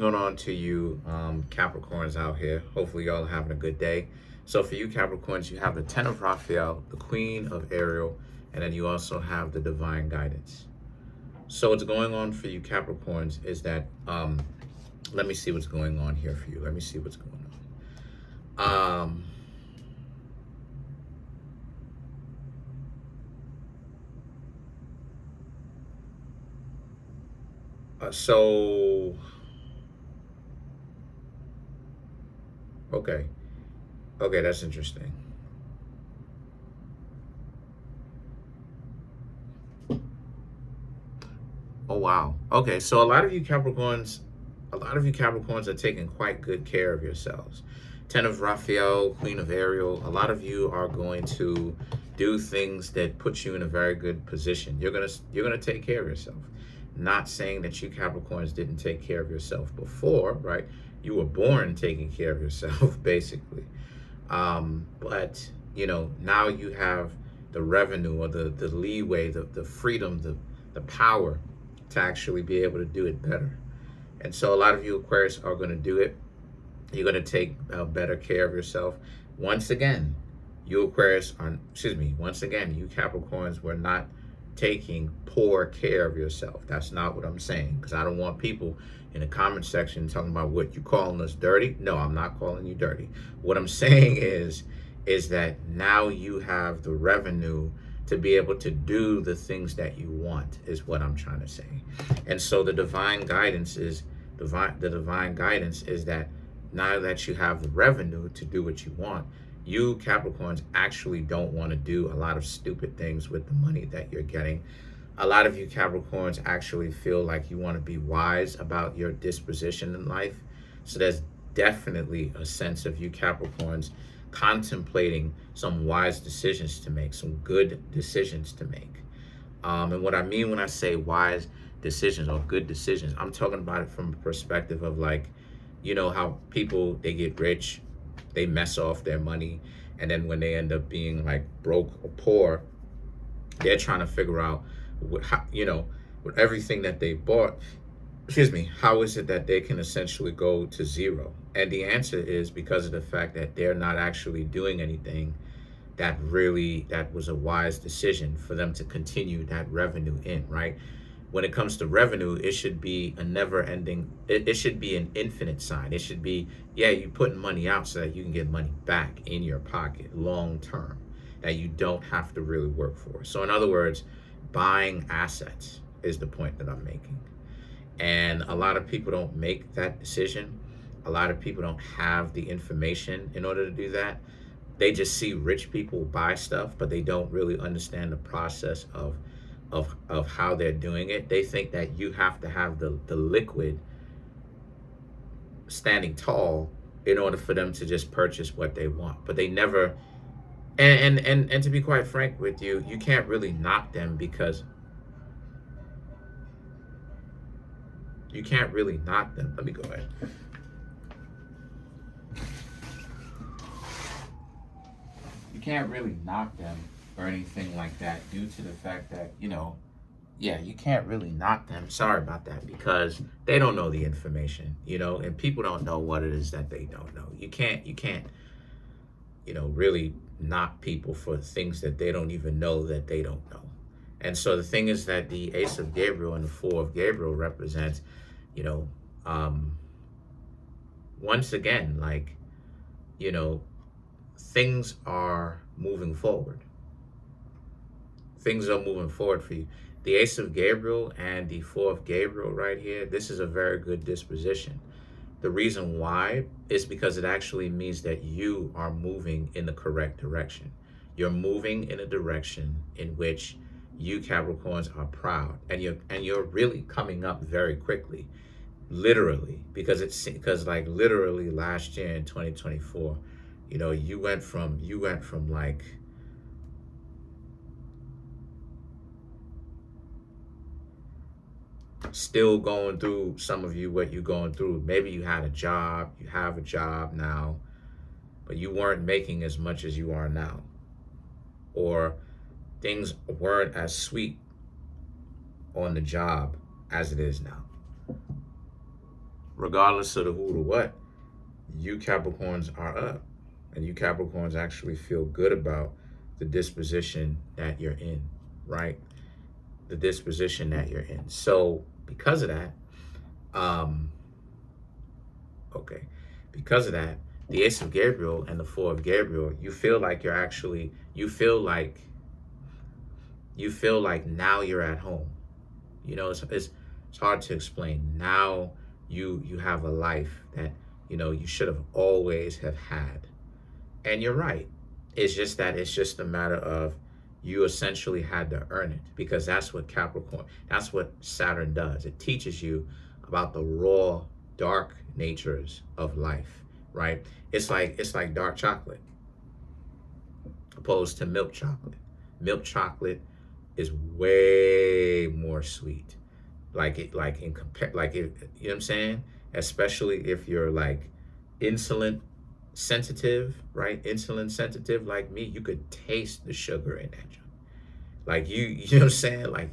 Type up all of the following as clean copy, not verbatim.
Going on to you, Capricorns out here. Hopefully, y'all are having a good day. So, for you, Capricorns, you have the Ten of Raphael, the Queen of Ariel, and then you also have the Divine Guidance. So, what's going on for you, Capricorns, is that let me see what's going on here for you. Let me see what's going on. So, okay, okay, that's interesting. Oh wow. Okay, so a lot of you Capricorns are taking quite good care of yourselves. Ten of Raphael, Queen of Ariel. A lot of you are going to do things that put you in a very good position. You're gonna take care of yourself. Not saying that you Capricorns didn't take care of yourself before, right? You were born taking care of yourself, basically. But now you have the revenue or the leeway, the freedom, the power to actually be able to do it better. And so a lot of you Aquarius are going to do it. You're going to take better care of yourself. Once again, you Aquarius are, excuse me, once again, you Capricorns were not taking poor care of yourself. That's not what I'm saying, because I don't want people in the comment section talking about what you calling us dirty. No, I'm not calling you dirty. What I'm saying is that now you have the revenue to be able to do the things that you want, is what I'm trying to say. And so the divine guidance is that now that you have the revenue to do what you want, you Capricorns actually don't want to do a lot of stupid things with the money that you're getting. A lot of you Capricorns actually feel like you want to be wise about your disposition in life. So there's definitely a sense of you Capricorns contemplating some wise decisions to make, some good decisions to make. And what I mean when I say wise decisions or good decisions, I'm talking about it from a perspective of, like, how people, they get rich, they mess off their money, and then when they end up being like broke or poor, they're trying to figure out with everything that they bought, excuse me, how is it that they can essentially go to zero? And the answer is because of the fact that they're not actually doing anything that was a wise decision for them to continue that revenue in, right? When it comes to revenue, it should be a never ending, it should be an infinite sign. It should be, yeah, you putting money out so that you can get money back in your pocket long term, that you don't have to really work for. So in other words, buying assets is the point that I'm making. And a lot of people don't make that decision. A lot of people don't have the information in order to do that. They just see rich people buy stuff, but they don't really understand the process of how they're doing it. They think that you have to have the liquid standing tall in order for them to just purchase what they want. But they never, and to be quite frank with you, you can't really knock them, because you can't really knock them. Let me go ahead. You can't really knock them or anything like that, due to the fact that, yeah, you can't really knock them. Sorry about that, because they don't know the information, and people don't know what it is that they don't know. You can't, really knock people for things that they don't even know that they don't know. And so the thing is that the Ace of Gabriel and the Four of Gabriel represents, you know, um, once again, like, you know, things are moving forward. Things are moving forward for you. The Ace of Gabriel and the Four of Gabriel right here, this is a very good disposition. The reason why is because it actually means that you are moving in the correct direction. You're moving in a direction in which you Capricorns are proud, and you're really coming up very quickly, literally, because like literally last year in 2024, you went from like still going through, some of you, what you're going through. Maybe you had a job, you have a job now, but you weren't making as much as you are now, or things weren't as sweet on the job as it is now, regardless of the who to what, you Capricorns are up. And you Capricorns actually feel good about the disposition that you're in, right? The disposition that you're in. So because of that, um, okay, because of that, the Ace of Gabriel and the Four of Gabriel, you feel like you're actually, you feel like now you're at home. You know, it's hard to explain. Now you have a life that, you know, you should have always have had. And you're right. It's just a matter of you essentially had to earn it, because that's what Capricorn, that's what Saturn does. It teaches you about the raw, dark natures of life, right? It's like dark chocolate opposed to milk chocolate. Milk chocolate is way more sweet. Like it, you know what I'm saying? Especially if you're like insulin sensitive, right? Insulin sensitive like me, you could taste the sugar in that junk. Like you know what I'm saying? Like,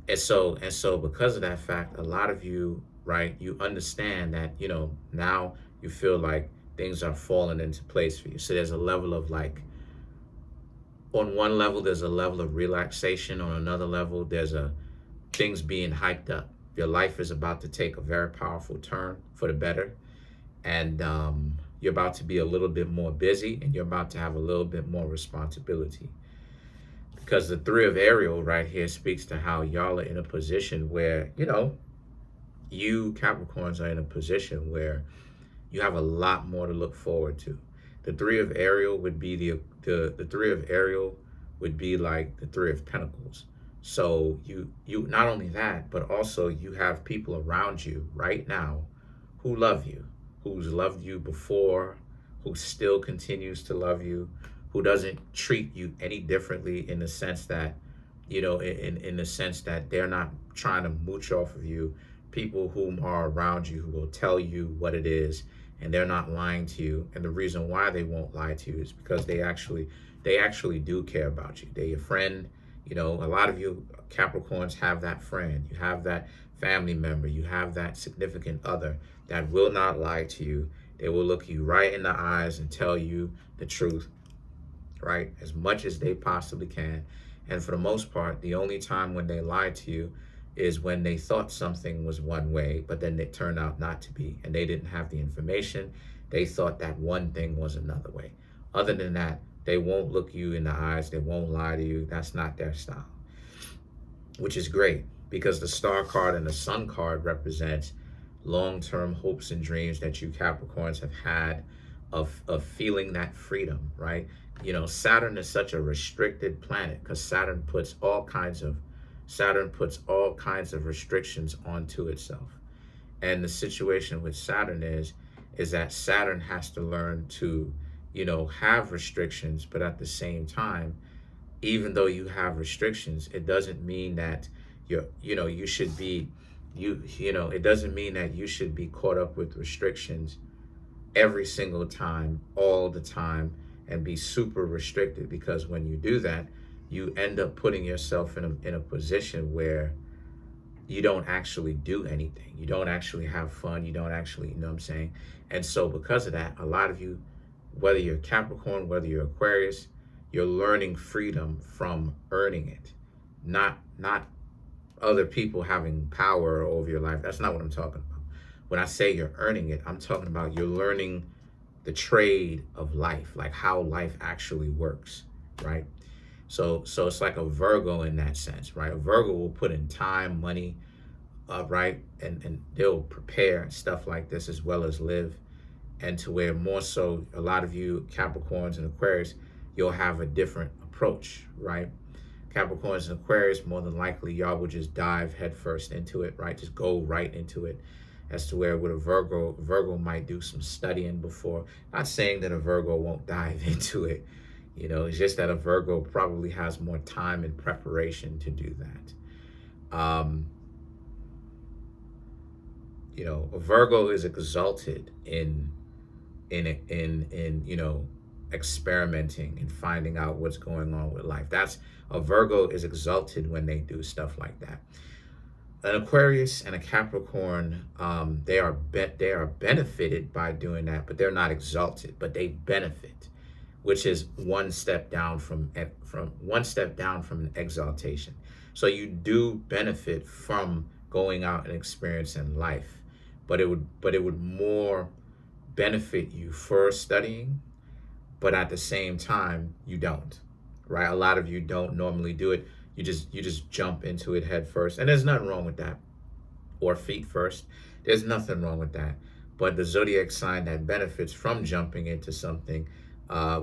and so because of that fact, a lot of you, right, you understand that, you know, now you feel like things are falling into place for you. So there's a level of like, on one level there's a level of relaxation, on another level there's a things being hyped up. Your life is about to take a very powerful turn for the better, and you're about to be a little bit more busy, and you're about to have a little bit more responsibility, because the Three of Ariel right here speaks to how y'all are in a position where, you know, you Capricorns are in a position where you have a lot more to look forward to. The Three of Ariel would be the Three of Ariel would be like the Three of Pentacles. So you not only that, but also you have people around you right now who love you, who's loved you before, who still continues to love you, who doesn't treat you any differently, in the sense that, you know, in the sense that they're not trying to mooch off of you. People whom are around you who will tell you what it is, and they're not lying to you. And the reason why they won't lie to you is because they actually do care about you. They're your friend. You know, a lot of you Capricorns have that friend. You have that family member. You have that significant other that will not lie to you. They will look you right in the eyes and tell you the truth, right? As much as they possibly can. And for the most part, the only time when they lie to you is when they thought something was one way, but then it turned out not to be, and they didn't have the information. They thought that one thing was another way. Other than that, they won't look you in the eyes. They won't lie to you. That's not their style, which is great, because the Star card and the Sun card represents long-term hopes and dreams that you Capricorns have had of feeling that freedom, right? You know, Saturn is such a restricted planet because Saturn puts all kinds of restrictions onto itself. And the situation with Saturn is that Saturn has to learn to, you know, have restrictions, but at the same time, even though you have restrictions, it doesn't mean that you should be, it doesn't mean that you should be caught up with restrictions every single time, all the time, and be super restricted, because when you do that, you end up putting yourself in a position where you don't actually do anything. You don't actually have fun. You don't actually, you know what I'm saying? And so because of that, a lot of you, whether you're Capricorn, whether you're Aquarius, you're learning freedom from earning it, not other people having power over your life. That's not what I'm talking about. When I say you're earning it, I'm talking about you're learning the trade of life, like how life actually works, right? So it's like a Virgo in that sense, right? A Virgo will put in time, money, right? And they'll prepare and stuff like this, as well as live. And to where more so, a lot of you Capricorns and Aquarius, you'll have a different approach, right? Capricorns and Aquarius, more than likely, y'all will just dive headfirst into it, right? Just go right into it. As to where with a Virgo might do some studying before. Not saying that a Virgo won't dive into it. You know, it's just that a Virgo probably has more time and preparation to do that. You know, a Virgo is exalted in you know, experimenting and finding out what's going on with life. That's a Virgo is exalted when they do stuff like that. An Aquarius and a Capricorn, they are benefited by doing that, but they're not exalted, but they benefit, which is one step down from an exaltation. So you do benefit from going out and experiencing life, but it would more benefit you for studying, but at the same time you don't, right? A lot of you don't normally do it. You just jump into it head first, and there's nothing wrong with that, or feet first. There's nothing wrong with that. But the zodiac sign that benefits from jumping into something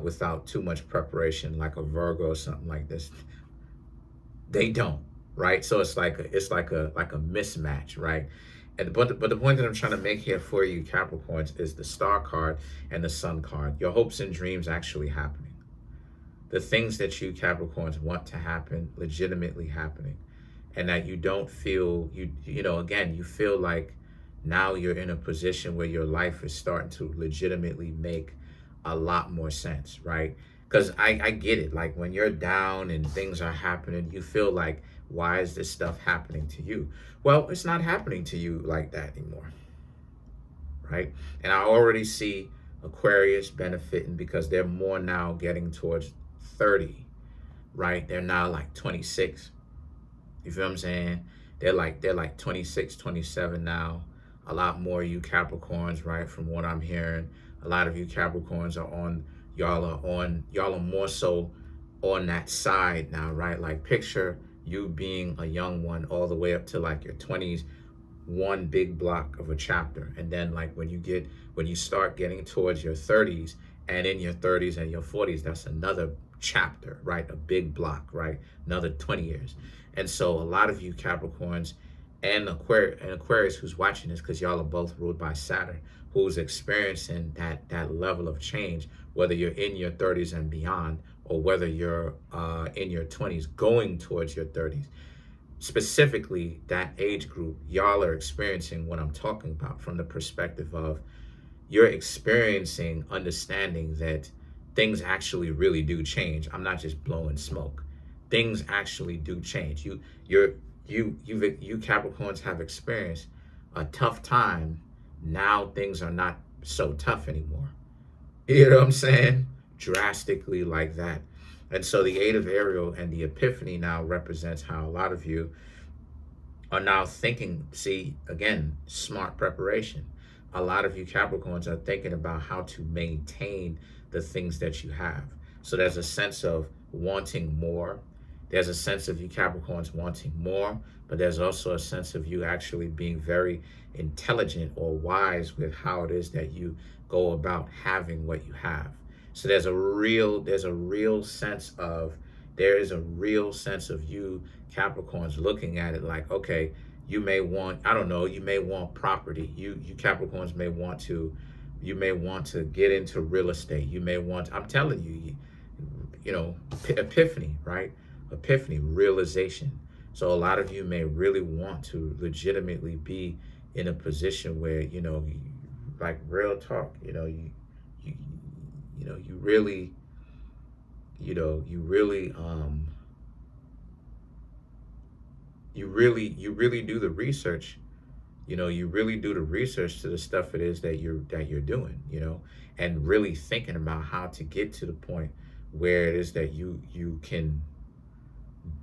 without too much preparation, like a Virgo or something like this, they don't, right? So it's like a mismatch, right? But the point that I'm trying to make here for you, Capricorns, is the Star card and the Sun card. Your hopes and dreams actually happening. The things that you Capricorns want to happen, legitimately happening. And that you don't feel, again, you feel like now you're in a position where your life is starting to legitimately make a lot more sense, right? Because I get it. Like when you're down and things are happening, you feel like, why is this stuff happening to you? Well, it's not happening to you like that anymore, right? And I already see Aquarius benefiting because they're more now getting towards 30, right? They're now like 26. You feel what I'm saying? They're like 26, 27 now. A lot more of you Capricorns, right? From what I'm hearing, a lot of you Capricorns y'all are more so on that side now, right? Like picture you being a young one all the way up to like your 20s, one big block of a chapter. And then like when you start getting towards your 30s, and in your 30s and your 40s, that's another chapter, right? A big block, right? Another 20 years. And so a lot of you Capricorns and Aquarius who's watching this, because y'all are both ruled by Saturn, who's experiencing that level of change, whether you're in your 30s and beyond, or whether you're in your 20s going towards your 30s. Specifically, that age group, y'all are experiencing what I'm talking about from the perspective of you're experiencing understanding that things actually really do change. I'm not just blowing smoke. Things actually do change. You Capricorns have experienced a tough time. Now things are not so tough anymore. You know what I'm saying? Drastically like that. And so the Eight of Ariel and the Epiphany now represents how a lot of you are now thinking, see, again, smart preparation. A lot of you Capricorns are thinking about how to maintain the things that you have. So there's a sense of wanting more. There's a sense of you Capricorns wanting more, but there's also a sense of you actually being very intelligent or wise with how it is that you go about having what you have. So there is a real sense of you Capricorns looking at it like, okay, you may want, I don't know, you may want property. You Capricorns may want to, get into real estate. You may want, I'm telling you, epiphany, right? Epiphany, realization. So a lot of you may really want to legitimately be in a position where, like real talk, you really, you really do the research. You really do the research to the stuff it is that you're doing, and really thinking about how to get to the point where it is that you can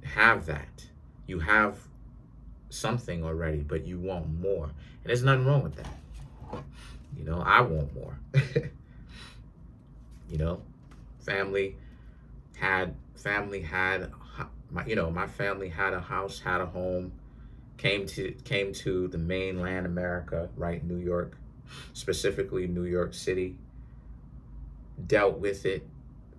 have that. You have something already, but you want more. And there's nothing wrong with that. I want more. Family had my family had a house, had a home, came to the mainland America, right? New York, specifically New York City, dealt with it,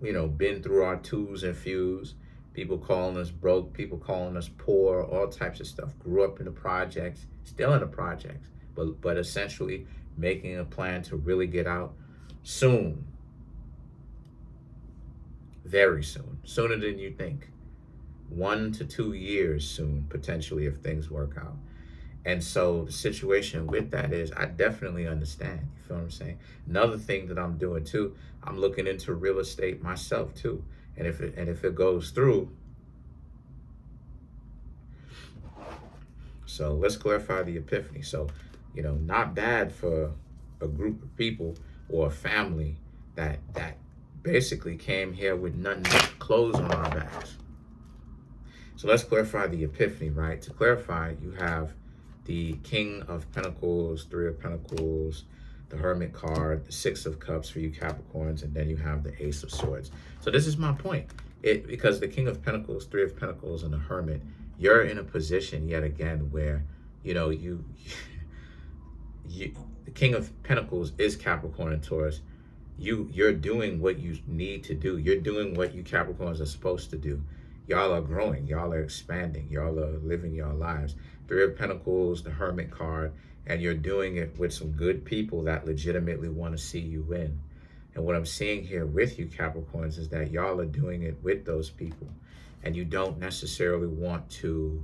been through our twos and fews, people calling us broke, people calling us poor, all types of stuff. Grew up in the projects, still in the projects, but essentially making a plan to really get out soon. Very soon, sooner than you think. 1 to 2 years soon, potentially, if things work out. And so the situation with that is I definitely understand. You feel what I'm saying? Another thing that I'm doing too, I'm looking into real estate myself too. And if it goes through, So let's clarify the epiphany. So, not bad for a group of people or a family that basically came here with nothing but clothes on our backs. So let's clarify the epiphany, right? To clarify, you have the King of Pentacles, Three of Pentacles, the Hermit card, the Six of Cups for you Capricorns, and then you have the Ace of Swords. So this is my point. Because the King of Pentacles, Three of Pentacles, and the Hermit, you're in a position yet again where, you the King of Pentacles is Capricorn and Taurus. You're doing what you need to do. You're doing what you Capricorns are supposed to do. Y'all are growing. Y'all are expanding. Y'all are living your lives. Three of Pentacles, the Hermit card, and you're doing it with some good people that legitimately want to see you win. And what I'm seeing here with you Capricorns is that y'all are doing it with those people, and you don't necessarily want to.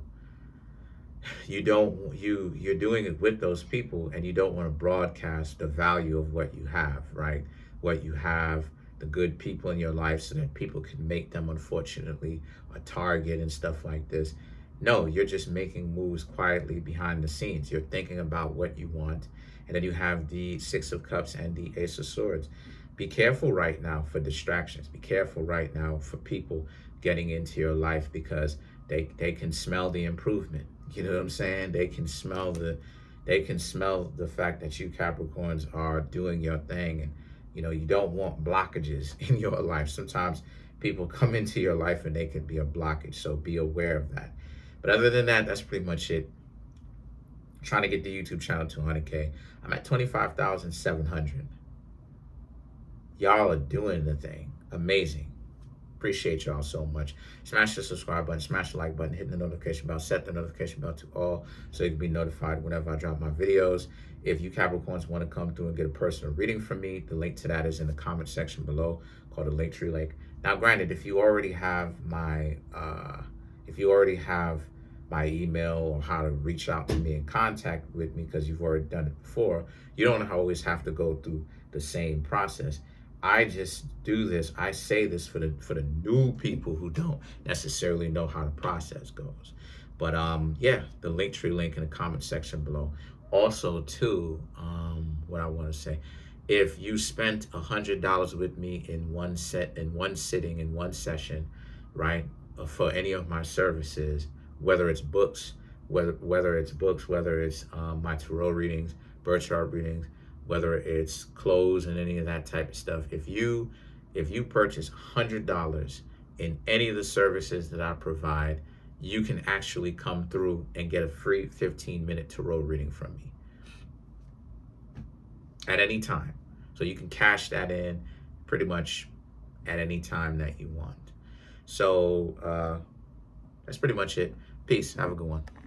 You're doing it with those people, and you don't want to broadcast the value of what you have, right? What you have, the good people in your life, so that people can make them, unfortunately, a target and stuff like this. No, you're just making moves quietly behind the scenes. You're thinking about what you want. And then you have the Six of Cups and the Ace of Swords. Be careful right now for distractions. Be careful right now for people getting into your life, because they can smell the improvement. You know what I'm saying? They can smell the fact that you Capricorns are doing your thing, and you don't want blockages in your life. Sometimes people come into your life and they can be a blockage, so be aware of that. But other than that, that's pretty much it. I'm trying to get the YouTube channel to 100K. I'm at 25,700. Y'all are doing the thing. Amazing. Appreciate y'all so much. Smash the subscribe button, smash the like button, hit the notification bell, set the notification bell to all so you can be notified whenever I drop my videos. If you Capricorns want to come through and get a personal reading from me, the link to that is in the comment section below, called the Linktree link. Now, granted, if you already have my email or how to reach out to me and contact with me, because you've already done it before, you don't always have to go through the same process. I just do this. I say this for the new people who don't necessarily know how the process goes. But yeah, the Linktree link in the comment section below. Also, too, what I want to say, if you spent $100 with me in one sitting, in one session, right, for any of my services, whether it's books, whether it's my tarot readings, birth chart readings, whether it's clothes and any of that type of stuff, if you purchase $100 in any of the services that I provide, you can actually come through and get a free 15-minute tarot reading from me at any time. So you can cash that in pretty much at any time that you want. So that's pretty much it. Peace. Have a good one.